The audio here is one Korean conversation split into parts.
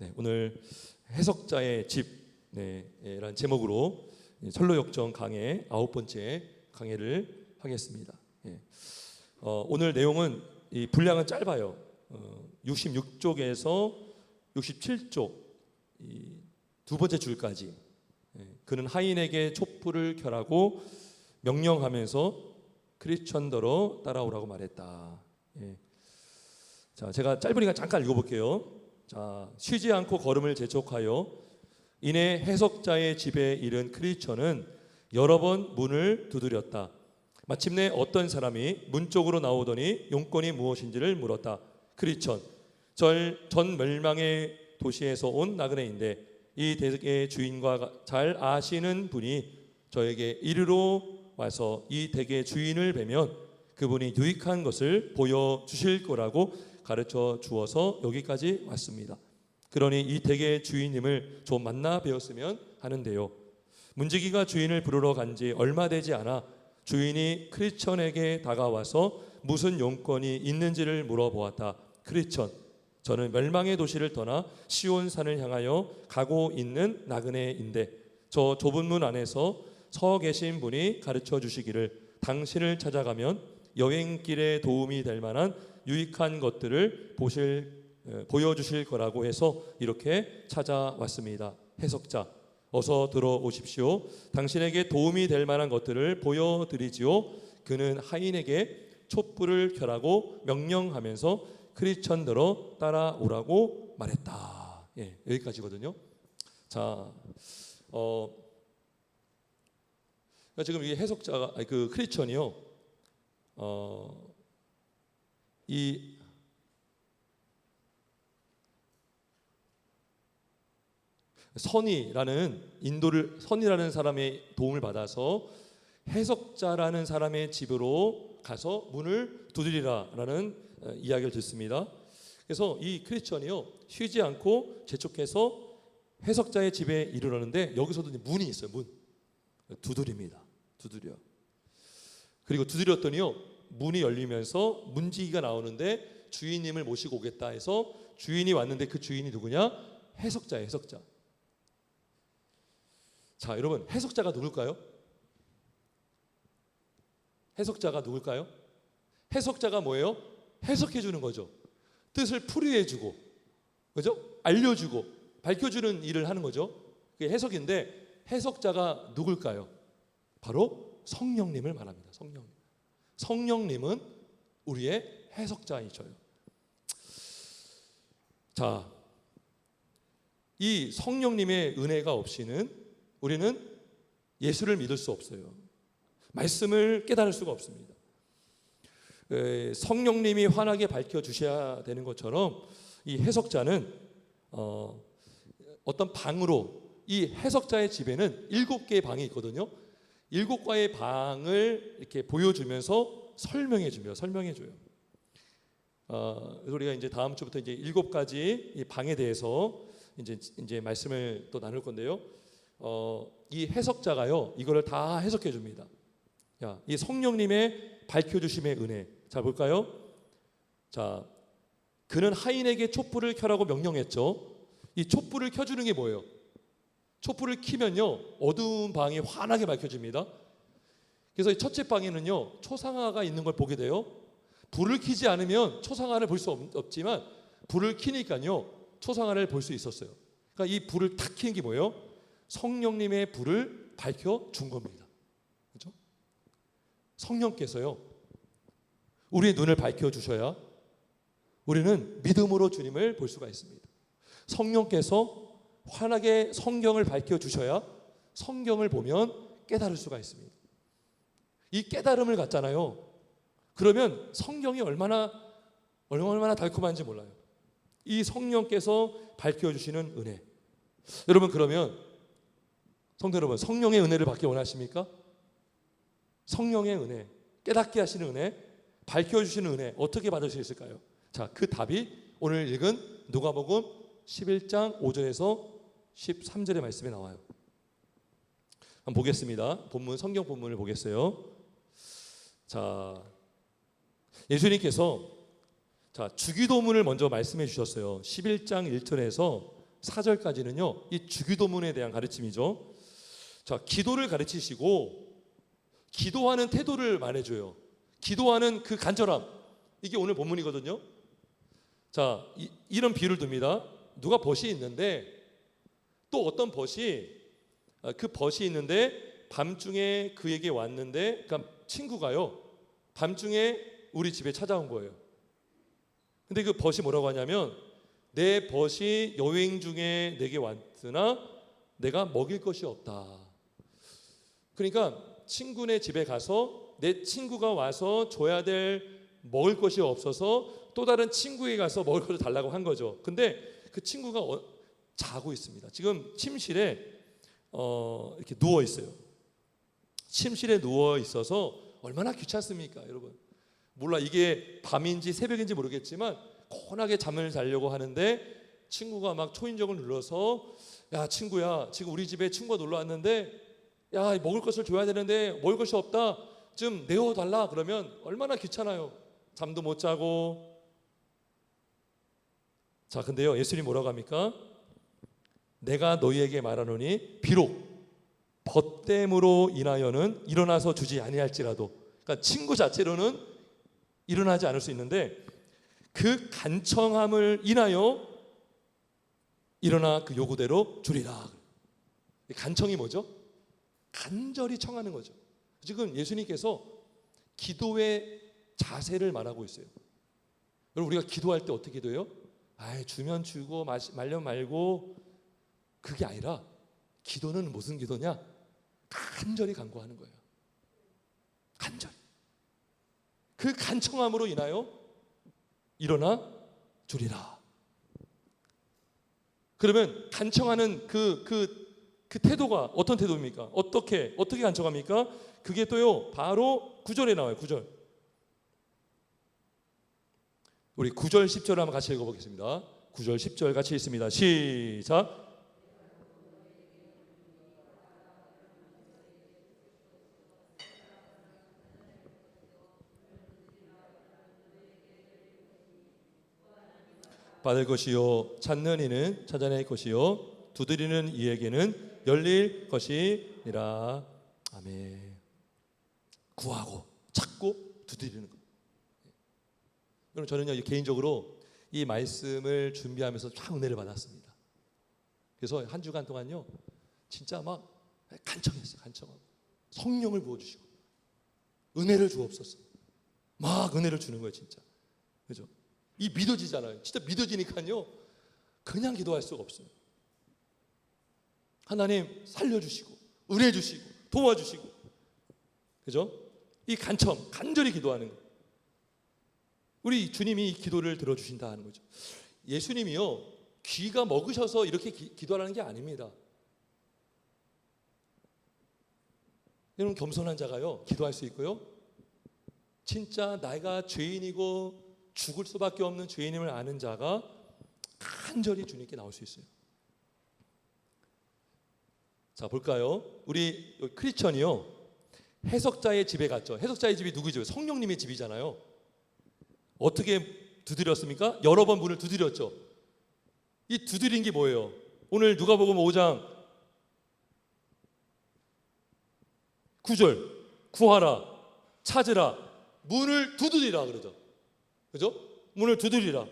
네, 오늘 해석자의 집이라는 제목으로 철로역정 강해 9번째 강해를 하겠습니다. 오늘 내용은 이 분량은 짧아요. 66쪽에서 67쪽 두 번째 줄까지. 그는 하인에게 촛불을 켜라고 명령하면서 크리스천더러 따라오라고 말했다. 자, 제가 짧으니까 잠깐 읽어볼게요. 자, 쉬지 않고 걸음을 재촉하여 이내 해석자의 집에 이른 크리스천은 여러 번 문을 두드렸다. 마침내 어떤 사람이 문 쪽으로 나오더니 용건이 무엇인지를 물었다. 크리스천, 전 멸망의 도시에서 온 나그네인데 이 댁의 주인과 잘 아시는 분이 저에게 이리로 와서 이 댁의 주인을 뵈면 그분이 유익한 것을 보여주실 거라고 가르쳐 주어서 여기까지 왔습니다. 그러니 이 댁의 주인님을 좀 만나 뵈었으면 하는데요. 문지기가 주인을 부르러 간 지 얼마 되지 않아 주인이 크리스천에게 다가와서 무슨 용건이 있는지를 물어보았다. 크리스천, 저는 멸망의 도시를 떠나 시온산을 향하여 가고 있는 나그네인데 저 좁은 문 안에서 서 계신 분이 가르쳐 주시기를 당신을 찾아가면 여행길에 도움이 될 만한 유익한 것들을 보여주실 거라고 해서 이렇게 찾아왔습니다. 해석자, 어서 들어오십시오. 당신에게 도움이 될 만한 것들을 보여드리지요. 그는 하인에게 촛불을 켜라고 명령하면서 크리스천더러 따라오라고 말했다. 여기까지거든요. 자, 지금 이 해석자가 그 크리스천이요. 이 선이라는 사람의 도움을 받아서 해석자라는 사람의 집으로 가서 문을 두드리라라는 이야기를 듣습니다. 그래서 이 크리스천이요 쉬지 않고 재촉해서 해석자의 집에 이르렀는데 여기서도 문이 있어요. 문 두드립니다. 두드려. 그리고 두드렸더니요 문이 열리면서 문지기가 나오는데 주인님을 모시고 오겠다 해서 주인이 왔는데 그 주인이 누구냐? 해석자예요. 해석자. 자, 여러분, 해석자가 누굴까요? 해석자가 누굴까요? 해석자가 뭐예요? 해석해 주는 거죠. 뜻을 풀이해 주고, 그죠? 알려주고 밝혀주는 일을 하는 거죠. 그게 해석인데 해석자가 누굴까요? 바로 성령님을 말합니다. 성령님은 우리의 해석자이셔요. 자, 이 성령님의 은혜가 없이는 우리는 예수를 믿을 수 없어요. 말씀을 깨달을 수가 없습니다. 성령님이 환하게 밝혀주셔야 되는 것처럼 이 해석자는 어떤 방으로, 이 해석자의 집에는 7개의 방이 있거든요. 7개의 방을 이렇게 보여주면서 설명해줘요. 그래서 우리가 이제 다음 주부터 이제 7가지 이 방에 대해서 이제 말씀을 또 나눌 건데요. 이 해석자가요 이거를 다 해석해 줍니다. 이 성령님의 밝혀주심의 은혜. 자, 볼까요? 자, 그는 하인에게 촛불을 켜라고 명령했죠. 이 촛불을 켜주는 게 뭐예요? 촛불을 켜면요 어두운 방이 환하게 밝혀집니다. 그래서 이 첫째 방에는요 초상화가 있는 걸 보게 돼요. 불을 켜지 않으면 초상화를 볼 수 없지만 불을 켜니까요 초상화를 볼 수 있었어요. 그러니까 이 불을 탁 켜는 게 뭐예요? 성령님의 불을 밝혀준 겁니다. 그렇죠? 성령께서요 우리의 눈을 밝혀주셔야 우리는 믿음으로 주님을 볼 수가 있습니다. 성령께서 환하게 성경을 밝혀주셔야 성경을 보면 깨달을 수가 있습니다. 이 깨달음을 갖잖아요. 그러면 성경이 얼마나 달콤한지 몰라요. 이 성령께서 밝혀주시는 은혜. 여러분, 그러면 성도 여러분, 성령의 은혜를 받기 원하십니까? 성령의 은혜, 깨닫게 하시는 은혜, 밝혀주시는 은혜 어떻게 받을 수 있을까요? 자, 그 답이 오늘 읽은 누가복음 11장 5절에서 13절의 말씀에 나와요. 한번 보겠습니다. 성경 본문을 보겠어요. 자, 예수님께서 주기도문을 먼저 말씀해 주셨어요. 11장 1절에서 4절까지는요, 이 주기도문에 대한 가르침이죠. 자, 기도를 가르치시고 기도하는 태도를 말해줘요. 기도하는 그 간절함, 이게 오늘 본문이거든요. 자, 이런 비유를 듭니다. 누가 벗이 있는데, 또 어떤 벗이, 그 벗이 있는데 밤중에 그에게 왔는데, 그러니까 친구가요, 밤중에 우리 집에 찾아온 거예요. 근데 그 벗이 뭐라고 하냐면, 내 벗이 여행 중에 내게 왔으나 내가 먹일 것이 없다. 그러니까 친구네 집에 가서 내 친구가 와서 줘야 될 먹을 것이 없어서 또 다른 친구에 가서 먹을 것을 달라고 한 거죠. 근데 그 친구가 자고 있습니다. 지금 침실에 이렇게 누워 있어요. 침실에 누워 있어서 얼마나 귀찮습니까, 여러분? 몰라, 이게 밤인지 새벽인지 모르겠지만 고운하게 잠을 자려고 하는데 친구가 막 초인종을 눌러서, 야 친구야, 지금 우리 집에 친구가 놀러 왔는데 야 먹을 것을 줘야 되는데 먹을 것이 없다, 좀 내어달라. 그러면 얼마나 귀찮아요. 잠도 못 자고. 자, 근데요, 예수님 뭐라고 합니까? 내가 너희에게 말하노니 비록 벗됨으로 인하여는 일어나서 주지 아니할지라도, 그러니까 친구 자체로는 일어나지 않을 수 있는데 그 간청함을 인하여 일어나 그 요구대로 주리라. 간청이 뭐죠? 간절히 청하는 거죠. 지금 예수님께서 기도의 자세를 말하고 있어요. 여러분, 우리가 기도할 때 어떻게 기도해요? 주면 주고 말면 말고, 그게 아니라 기도는 무슨 기도냐? 간절히 간구하는 거예요. 간절히. 그 간청함으로 인하여 일어나 주리라. 그러면 간청하는 그 태도가 어떤 태도입니까? 어떻게 간청합니까? 그게 또요, 바로 9절에 나와요. 9절. 우리 9절 10절 한번 같이 읽어보겠습니다. 9절 10절 같이 읽습니다. 시작. 받을 것이요 찾는 이는 찾아낼 것이요 두드리는 이에게는 열릴 것이니라. 아멘. 구하고 찾고 두드리는 것. 여러분, 저는요 개인적으로 이 말씀을 준비하면서 참 은혜를 받았습니다. 그래서 한 주간 동안요 진짜 막 간청했어요. 간청하고 성령을 부어주시고 은혜를 주옵소서. 막 은혜를 주는 거예요, 진짜. 그죠? 이 믿어지잖아요. 진짜 믿어지니까요 그냥 기도할 수가 없어요. 하나님 살려주시고 은혜 주시고 도와주시고, 그죠? 이 간절히 기도하는 거. 우리 주님이 이 기도를 들어주신다 하는 거죠. 예수님이요 귀가 먹으셔서 이렇게 기도하라는 게 아닙니다. 여러분, 겸손한 자가요 기도할 수 있고요, 진짜 내가 죄인이고 죽을 수밖에 없는 죄인임을 아는 자가 간절히 주님께 나올 수 있어요. 자, 볼까요? 우리 크리스천이요 해석자의 집에 갔죠. 해석자의 집이 누구죠? 성령님의 집이잖아요. 어떻게 두드렸습니까? 여러 번 문을 두드렸죠. 이 두드린 게 뭐예요? 오늘 누가복음 5장 9절 구하라 찾으라 문을 두드리라 그러죠. 그죠? 문을 두드리라.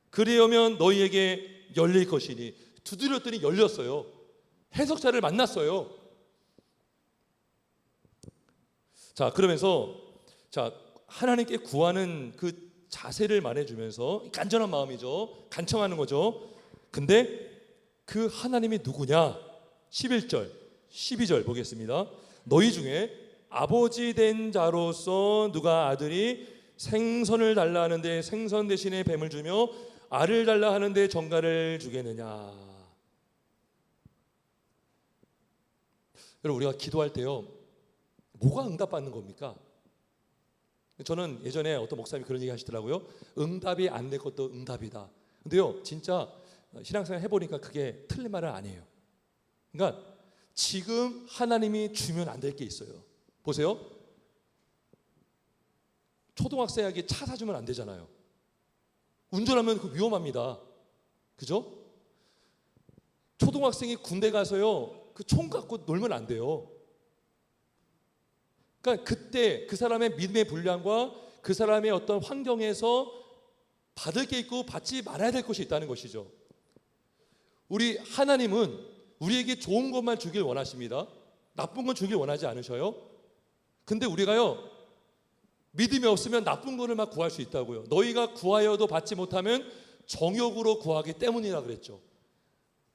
그리하면 너희에게 열릴 것이니. 두드렸더니 열렸어요. 해석자를 만났어요. 자, 그러면서 자 하나님께 구하는 그 자세를 말해주면서 간절한 마음이죠. 간청하는 거죠. 근데 그 하나님이 누구냐? 11절 12절 보겠습니다. 너희 중에 아버지 된 자로서 누가 아들이 생선을 달라 하는데 생선 대신에 뱀을 주며 알을 달라 하는데 정갈을 주겠느냐. 여러분, 우리가 기도할 때요 뭐가 응답받는 겁니까? 저는 예전에 어떤 목사님이 그런 얘기 하시더라고요. 응답이 안 될 것도 응답이다. 근데요 진짜 신앙생활 해보니까 그게 틀린 말은 아니에요. 그러니까 지금 하나님이 주면 안 될 게 있어요. 보세요. 초등학생에게 차 사주면 안 되잖아요. 운전하면 그 위험합니다. 그죠? 초등학생이 군대 가서요 그 총 갖고 놀면 안 돼요. 그러니까 그때 그 사람의 믿음의 분량과 그 사람의 어떤 환경에서 받을 게 있고 받지 말아야 될 것이 있다는 것이죠. 우리 하나님은 우리에게 좋은 것만 주길 원하십니다. 나쁜 건 주길 원하지 않으셔요. 근데 우리가요 믿음이 없으면 나쁜 거를 막 구할 수 있다고요. 너희가 구하여도 받지 못하면 정욕으로 구하기 때문이라 그랬죠.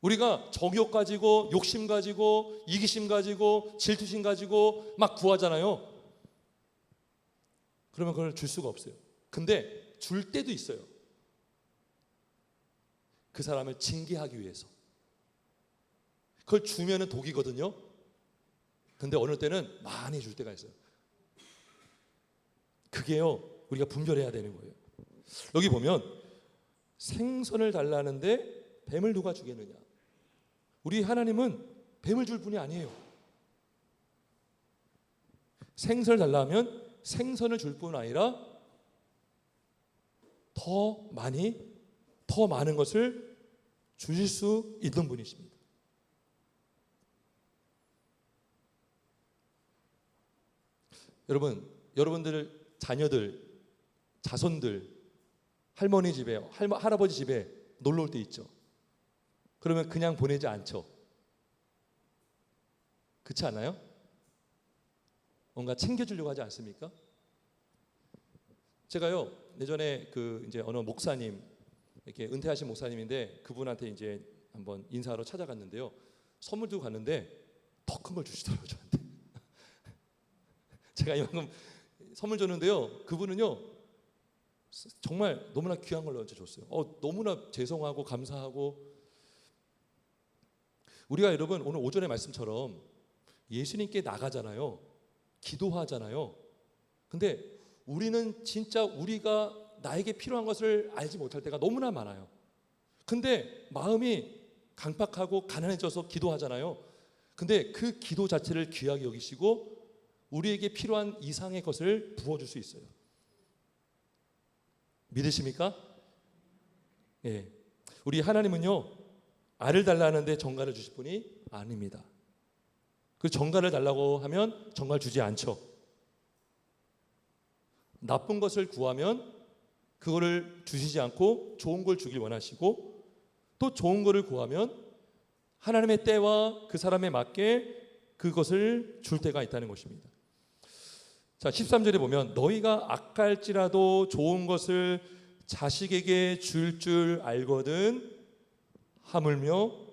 우리가 정욕 가지고 욕심 가지고 이기심 가지고 질투심 가지고 막 구하잖아요. 그러면 그걸 줄 수가 없어요. 근데 줄 때도 있어요. 그 사람을 징계하기 위해서. 그걸 주면은 독이거든요. 근데 어느 때는 많이 줄 때가 있어요. 그게요 우리가 분별해야 되는 거예요. 여기 보면 생선을 달라는데 뱀을 누가 주겠느냐. 우리 하나님은 뱀을 줄 분이 아니에요. 생선을 달라 하면 생선을 줄 뿐 아니라 더 많은 것을 주실 수 있는 분이십니다. 여러분들 자녀들, 자손들 할머니 집에, 할아버지 집에 놀러 올 때 있죠. 그러면 그냥 보내지 않죠. 그렇지 않아요? 뭔가 챙겨주려고 하지 않습니까? 제가요 예전에 이제 어느 목사님, 이렇게 은퇴하신 목사님인데 그분한테 이제 한번 인사하러 찾아갔는데요. 선물 들고 갔는데 더 큰 걸 주시더라고요 저한테. 제가 이만큼 선물 줬는데요. 그분은요 정말 너무나 귀한 걸 줬어요. 너무나 죄송하고 감사하고. 우리가 여러분 오늘 오전의 말씀처럼 예수님께 나가잖아요. 기도하잖아요. 근데 우리는 진짜 우리가 나에게 필요한 것을 알지 못할 때가 너무나 많아요. 근데 마음이 강팍하고 가난해져서 기도하잖아요. 근데 그 기도 자체를 귀하게 여기시고 우리에게 필요한 이상의 것을 부어줄 수 있어요. 믿으십니까? 예. 우리 하나님은요 알을 달라는데 정갈을 주실 분이 아닙니다. 그 정갈을 달라고 하면 정갈 주지 않죠. 나쁜 것을 구하면 그거를 주시지 않고 좋은 걸 주길 원하시고, 또 좋은 거를 구하면 하나님의 때와 그 사람에 맞게 그것을 줄 때가 있다는 것입니다. 자, 13절에 보면 너희가 악할지라도 좋은 것을 자식에게 줄 알거든 하물며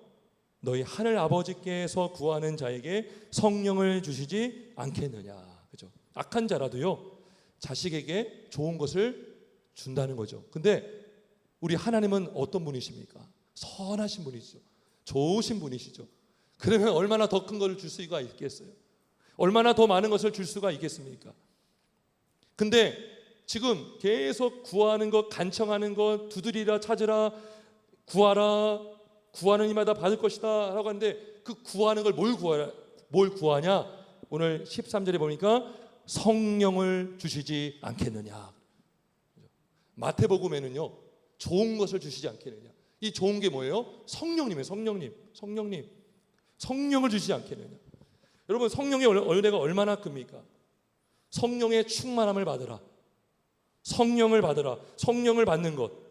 너희 하늘 아버지께서 구하는 자에게 성령을 주시지 않겠느냐. 그죠? 악한 자라도요 자식에게 좋은 것을 준다는 거죠. 근데 우리 하나님은 어떤 분이십니까? 선하신 분이시죠. 좋으신 분이시죠. 그러면 얼마나 더 큰 것을 줄 수가 있겠어요? 얼마나 더 많은 것을 줄 수가 있겠습니까? 근데 지금 계속 구하는 것, 간청하는 것, 두드리라, 찾으라, 구하라, 구하는 이마다 받을 것이다 라고 하는데 그 구하는 걸 뭘 구하냐? 오늘 13절에 보니까 성령을 주시지 않겠느냐. 마태복음에는요 좋은 것을 주시지 않겠느냐. 이 좋은 게 뭐예요? 성령님이에요. 성령을 주시지 않겠느냐. 여러분 성령의 은혜가 얼마나 큽니까? 성령의 충만함을 받으라. 성령을 받으라. 성령을 받는 것.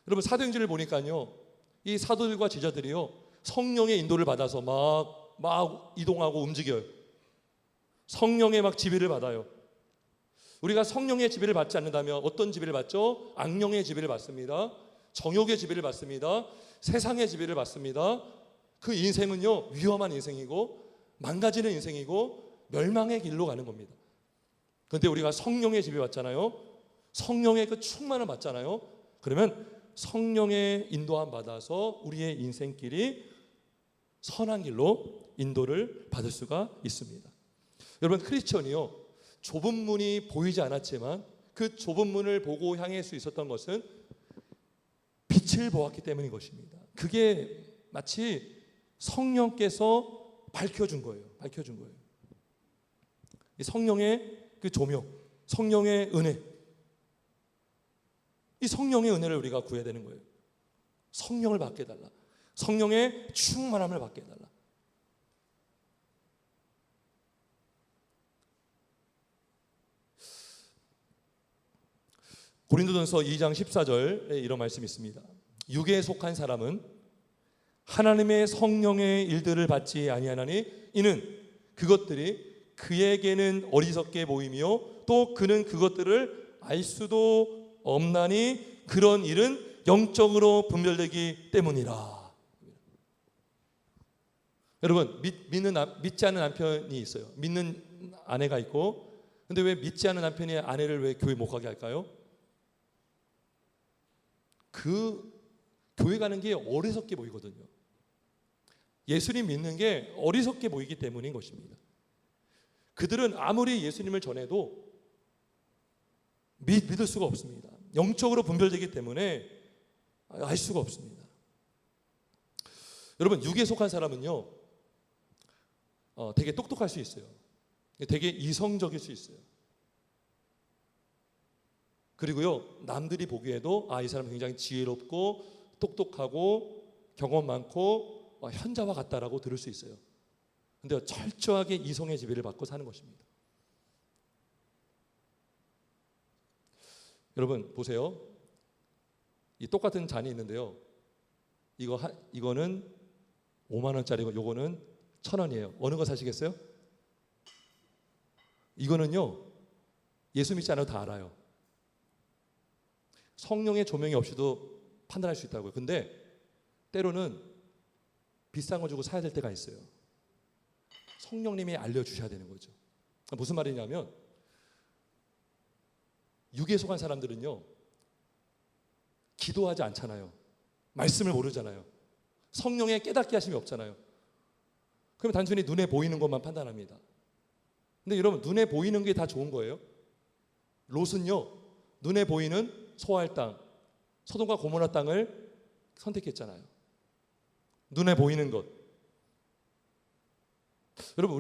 여러분 사도행전을 보니까요 이 사도들과 제자들이요 성령의 인도를 받아서 막 이동하고 움직여요. 성령의 막 지배를 받아요. 우리가 성령의 지배를 받지 않는다면 어떤 지배를 받죠? 악령의 지배를 받습니다. 정욕의 지배를 받습니다. 세상의 지배를 받습니다. 그 인생은요 위험한 인생이고 망가지는 인생이고 멸망의 길로 가는 겁니다. 그런데 우리가 성령의 지배 받잖아요. 성령의 그 충만을 받잖아요. 그러면 성령의 인도함 받아서 우리의 인생길이 선한 길로 인도를 받을 수가 있습니다. 여러분 크리스천이요 좁은 문이 보이지 않았지만 그 좁은 문을 보고 향할 수 있었던 것은 빛을 보았기 때문인 것입니다. 그게 마치 성령께서 밝혀준 거예요. 이 성령의 그 조명, 성령의 은혜, 이 성령의 은혜를 우리가 구해야 되는 거예요. 성령을 받게 해달라. 성령의 충만함을 받게 해달라. 고린도전서 2장 14절에 이런 말씀이 있습니다. 육에 속한 사람은 하나님의 성령의 일들을 받지 아니하나니 이는 그것들이 그에게는 어리석게 보이며 또 그는 그것들을 알 수도 없나니 그런 일은 영적으로 분별되기 때문이라. 여러분, 믿지 않는 남편이 있어요. 믿는 아내가 있고, 근데 왜 믿지 않는 남편이 아내를 왜 교회 못 가게 할까요? 그 교회 가는 게 어리석게 보이거든요. 예수님 믿는 게 어리석게 보이기 때문인 것입니다. 그들은 아무리 예수님을 전해도 믿을 수가 없습니다. 영적으로 분별되기 때문에 알 수가 없습니다. 여러분, 육에 속한 사람은요, 되게 똑똑할 수 있어요. 되게 이성적일 수 있어요. 그리고요, 남들이 보기에도 이 사람은 굉장히 지혜롭고 똑똑하고 경험 많고 현자와 같다라고 들을 수 있어요. 근데 철저하게 이성의 지배를 받고 사는 것입니다. 여러분 보세요. 이 똑같은 잔이 있는데요. 이거는 5만 원짜리고 요거는 1,000원이에요. 어느 거 사시겠어요? 이거는요, 예수 믿지 않아도 다 알아요. 성령의 조명이 없이도 판단할 수 있다고요. 근데 때로는 비싼 거 주고 사야 될 때가 있어요. 성령님이 알려주셔야 되는 거죠. 무슨 말이냐면, 육에 속한 사람들은요, 기도하지 않잖아요. 말씀을 모르잖아요. 성령의 깨닫게 하심이 없잖아요. 그럼 단순히 눈에 보이는 것만 판단합니다. 근데 여러분, 눈에 보이는 게 다 좋은 거예요? 롯은요, 눈에 보이는 소알 땅, 소돔과 고모라 땅을 선택했잖아요. 눈에 보이는 것. 여러분,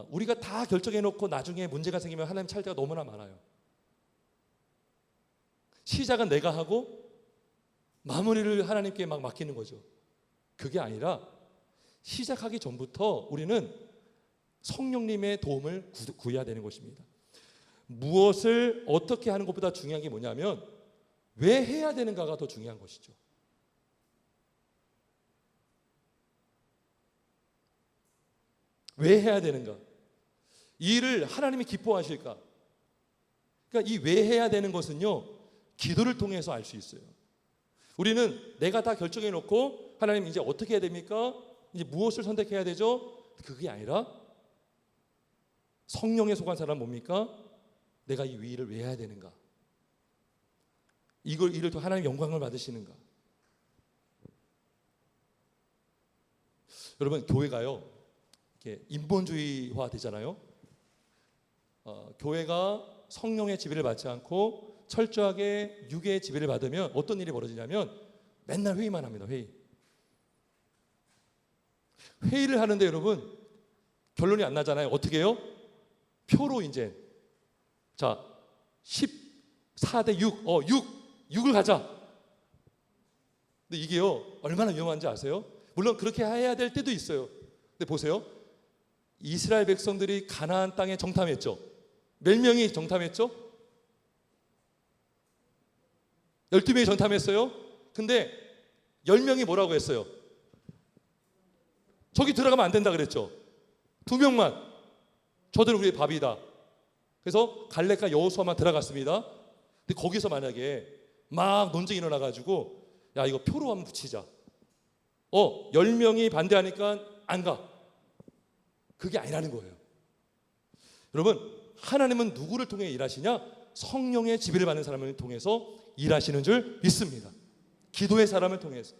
우리가 다 결정해놓고 나중에 문제가 생기면 하나님 찰 때가 너무나 많아요. 시작은 내가 하고 마무리를 하나님께 막 맡기는 거죠. 그게 아니라 시작하기 전부터 우리는 성령님의 도움을 구해야 되는 것입니다. 무엇을 어떻게 하는 것보다 중요한 게 뭐냐면 왜 해야 되는가가 더 중요한 것이죠. 왜 해야 되는가? 이 일을 하나님이 기뻐하실까? 그러니까 이 왜 해야 되는 것은요, 기도를 통해서 알 수 있어요. 우리는 내가 다 결정해 놓고 하나님 이제 어떻게 해야 됩니까? 이제 무엇을 선택해야 되죠? 그게 아니라 성령에 속한 사람은 뭡니까? 내가 이 일을 왜 해야 되는가? 이를 통해 하나님 영광을 받으시는가? 여러분, 교회가요, 이렇게 인본주의화 되잖아요. 교회가 성령의 지배를 받지 않고 철저하게 육의 지배를 받으면 어떤 일이 벌어지냐면 맨날 회의만 합니다. 회의를 하는데 여러분, 결론이 안 나잖아요. 어떻게 해요? 표로 이제 자 14대 6 6을 가자. 근데 이게요, 얼마나 위험한지 아세요? 물론 그렇게 해야 될 때도 있어요. 근데 보세요, 이스라엘 백성들이 가나안 땅에 정탐했죠. 몇 명이 정탐했죠? 12명이 정탐했어요. 근데 10명이 뭐라고 했어요? 저기 들어가면 안 된다 그랬죠. 2명만 저들은 우리의 밥이다. 그래서 갈렙과 여호수아만 들어갔습니다. 근데 거기서 만약에 막 논쟁이 일어나가지고 야, 이거 표로 한번 붙이자. 10명이 반대하니까 안 가. 그게 아니라는 거예요. 여러분, 하나님은 누구를 통해 일하시냐? 성령의 지배를 받는 사람을 통해서 일하시는 줄 믿습니다. 기도의 사람을 통해서.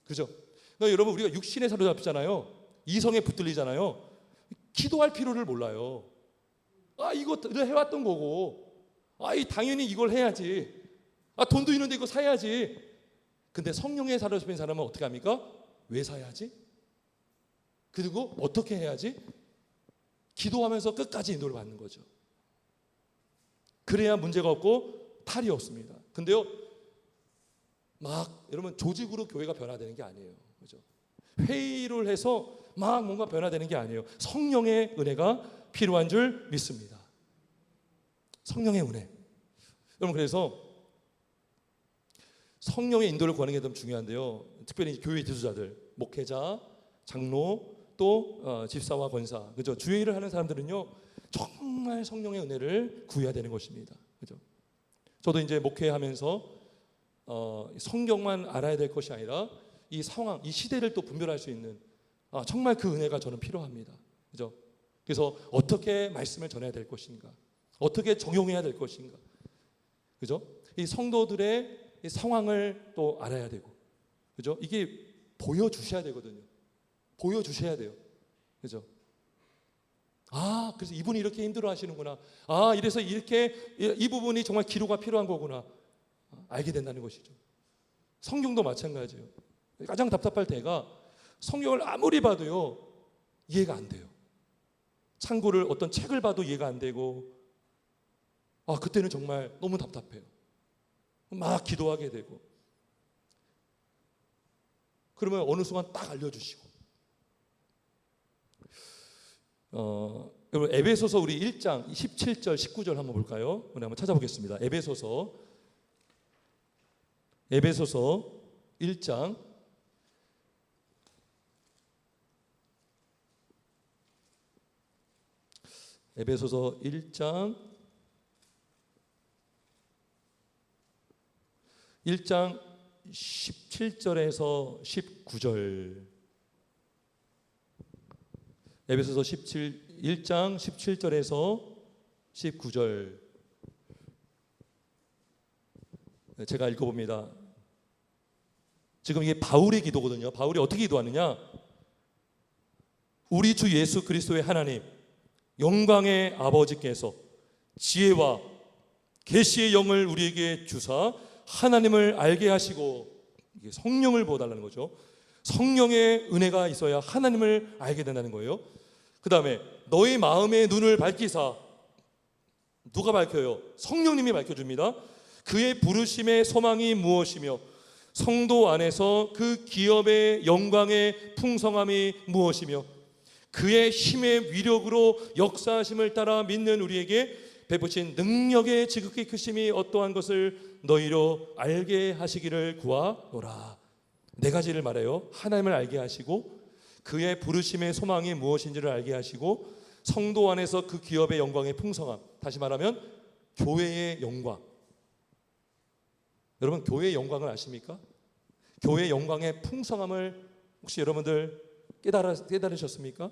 그죠? 그러니까 여러분, 우리가 육신에 사로잡히잖아요. 이성에 붙들리잖아요. 기도할 필요를 몰라요. 이거를 해왔던 거고, 당연히 이걸 해야지. 돈도 있는데 이거 사야지. 근데 성령에 사로잡힌 사람은 어떻게 합니까? 왜 사야지? 그리고 어떻게 해야지? 기도하면서 끝까지 인도를 받는 거죠. 그래야 문제가 없고 탈이 없습니다. 근데요, 막 여러분 조직으로 교회가 변화되는 게 아니에요. 그죠? 회의를 해서 막 뭔가 변화되는 게 아니에요. 성령의 은혜가 필요한 줄 믿습니다. 성령의 은혜. 여러분 그래서 성령의 인도를 구하는 게 너무 중요한데요. 특별히 교회 지도자들, 목회자, 장로, 또 집사와 권사, 그죠? 주의 일을 하는 사람들은요, 정말 성령의 은혜를 구해야 되는 것입니다. 그죠? 저도 이제 목회하면서 성경만 알아야 될 것이 아니라 이 상황, 이 시대를 또 분별할 수 있는 정말 그 은혜가 저는 필요합니다. 그죠? 그래서 어떻게 말씀을 전해야 될 것인가, 어떻게 적용해야 될 것인가, 그죠? 이 성도들의 이 상황을 또 알아야 되고, 그죠? 이게 보여주셔야 되거든요. 보여주셔야 돼요. 그죠? 그래서 이분이 이렇게 힘들어 하시는구나. 이래서 이렇게 이 부분이 정말 기도가 필요한 거구나. 알게 된다는 것이죠. 성경도 마찬가지예요. 가장 답답할 때가 성경을 아무리 봐도요, 이해가 안 돼요. 참고를 어떤 책을 봐도 이해가 안 되고, 그때는 정말 너무 답답해요. 막 기도하게 되고, 그러면 어느 순간 딱 알려주시고. 여러분 에베소서 우리 1장 17절 19절 한번 볼까요? 우리 한번 찾아보겠습니다. 에베소서 1장 에베소서 1장 17절에서 19절. 에베소서 1장 17절에서 19절. 제가 읽어봅니다. 지금 이게 바울의 기도거든요. 바울이 어떻게 기도하느냐? 우리 주 예수 그리스도의 하나님, 영광의 아버지께서 지혜와 계시의 영을 우리에게 주사 하나님을 알게 하시고, 이게 성령을 부어달라는 거죠. 성령의 은혜가 있어야 하나님을 알게 된다는 거예요. 그 다음에 너희 마음의 눈을 밝히사. 누가 밝혀요? 성령님이 밝혀줍니다. 그의 부르심의 소망이 무엇이며 성도 안에서 그 기업의 영광의 풍성함이 무엇이며 그의 힘의 위력으로 역사하심을 따라 믿는 우리에게 베푸신 능력의 지극히 크심이 어떠한 것을 너희로 알게 하시기를 구하노라. 네 가지를 말해요. 하나님을 알게 하시고, 그의 부르심의 소망이 무엇인지를 알게 하시고, 성도 안에서 그 기업의 영광의 풍성함. 다시 말하면 교회의 영광. 여러분 교회의 영광을 아십니까? 교회의 영광의 풍성함을 혹시 여러분들 깨달으셨습니까?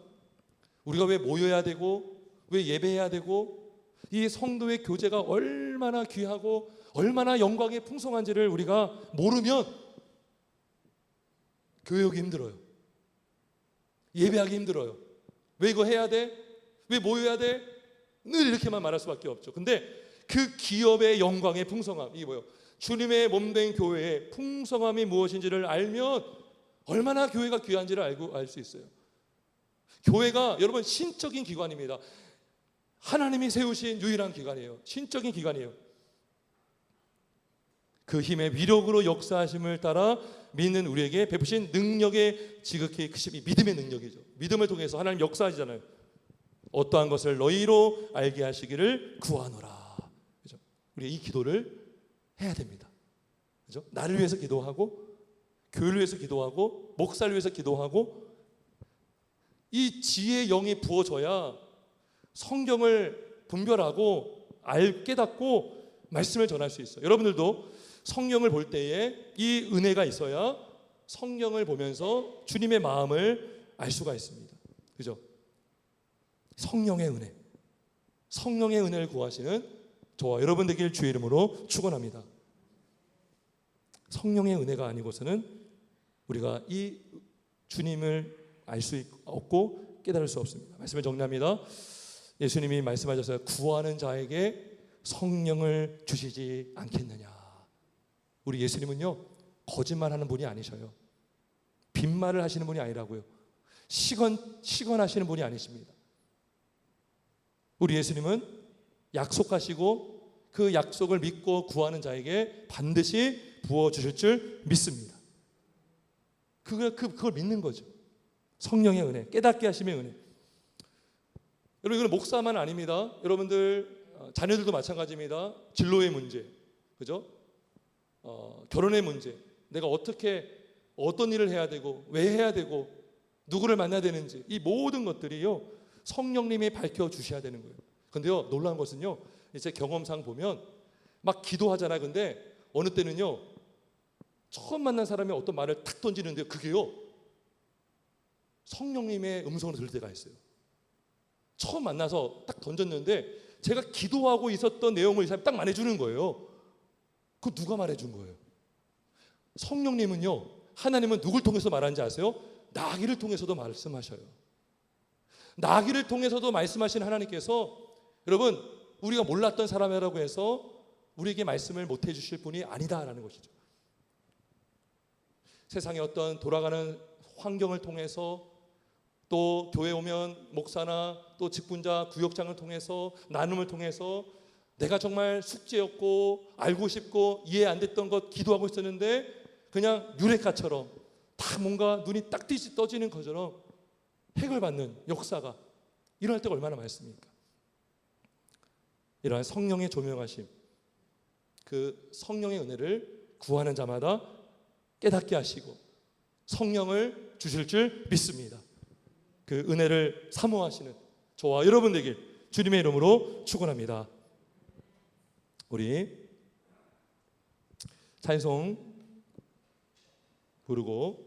우리가 왜 모여야 되고 왜 예배해야 되고 이 성도의 교제가 얼마나 귀하고 얼마나 영광이 풍성한지를 우리가 모르면 교회하기 힘들어요. 예배하기 힘들어요. 왜 이거 해야 돼? 왜 모여야 돼? 늘 이렇게만 말할 수밖에 없죠. 근데 그 기업의 영광의 풍성함, 이게 뭐예요? 주님의 몸된 교회의 풍성함이 무엇인지를 알면 얼마나 교회가 귀한지를 알 수 있어요. 교회가 여러분 신적인 기관입니다. 하나님이 세우신 유일한 기관이에요. 신적인 기관이에요. 그 힘의 위력으로 역사하심을 따라 믿는 우리에게 베푸신 능력의 지극히 크심이 믿음의 능력이죠. 믿음을 통해서 하나님 역사하시잖아요. 어떠한 것을 너희로 알게 하시기를 구하노라. 그죠? 우리 이 기도를 해야 됩니다. 그죠? 나를 위해서 기도하고, 교회를 위해서 기도하고, 목사를 위해서 기도하고, 이 지혜의 영이 부어져야 성경을 분별하고 깨닫고 말씀을 전할 수 있어요. 여러분들도 성경을 볼 때에 이 은혜가 있어야 성경을 보면서 주님의 마음을 알 수가 있습니다. 그죠? 성령의 은혜, 성령의 은혜를 구하시는 저와 여러분 되길 주의 이름으로 축원합니다. 성령의 은혜가 아니고서는 우리가 이 주님을 알 수 없고 깨달을 수 없습니다. 말씀을 정리합니다. 예수님이 말씀하셨어요. 구하는 자에게 성령을 주시지 않겠느냐. 우리 예수님은요, 거짓말하는 분이 아니셔요. 빈말을 하시는 분이 아니라고요. 시건하시는 분이 아니십니다. 우리 예수님은 약속하시고 그 약속을 믿고 구하는 자에게 반드시 부어 주실 줄 믿습니다. 그걸 믿는 거죠. 성령의 은혜, 깨닫게 하심의 은혜. 여러분, 이건 목사만 아닙니다. 여러분들 자녀들도 마찬가지입니다. 진로의 문제, 그죠? 결혼의 문제, 내가 어떤 일을 해야 되고 왜 해야 되고 누구를 만나야 되는지, 이 모든 것들이요 성령님이 밝혀 주셔야 되는 거예요. 근데요, 놀라운 것은요, 제 경험상 보면 막 기도하잖아요. 근데 어느 때는요, 처음 만난 사람이 어떤 말을 탁 던지는데요, 그게요 성령님의 음성으로 들릴 때가 있어요. 처음 만나서 딱 던졌는데 제가 기도하고 있었던 내용을 이 사람이 딱 말해주는 거예요. 그거 누가 말해준 거예요? 성령님은요, 하나님은 누굴 통해서 말하는지 아세요? 나귀를 통해서도 말씀하셔요. 나귀를 통해서도 말씀하시는 하나님께서, 여러분, 우리가 몰랐던 사람이라고 해서 우리에게 말씀을 못 해주실 분이 아니다라는 것이죠. 세상의 어떤 돌아가는 환경을 통해서, 또 교회 오면 목사나 또 직분자, 구역장을 통해서, 나눔을 통해서 내가 정말 숙제였고 알고 싶고 이해 안 됐던 것 기도하고 있었는데 그냥 유레카처럼 다 뭔가 눈이 딱 떠지는 것처럼 해결받는 역사가 일어날 때가 얼마나 많습니까? 이러한 성령의 조명하심, 그 성령의 은혜를 구하는 자마다 깨닫게 하시고 성령을 주실 줄 믿습니다. 그 은혜를 사모하시는 저와 여러분 되길 주님의 이름으로 축원합니다. 우리 찬송 부르고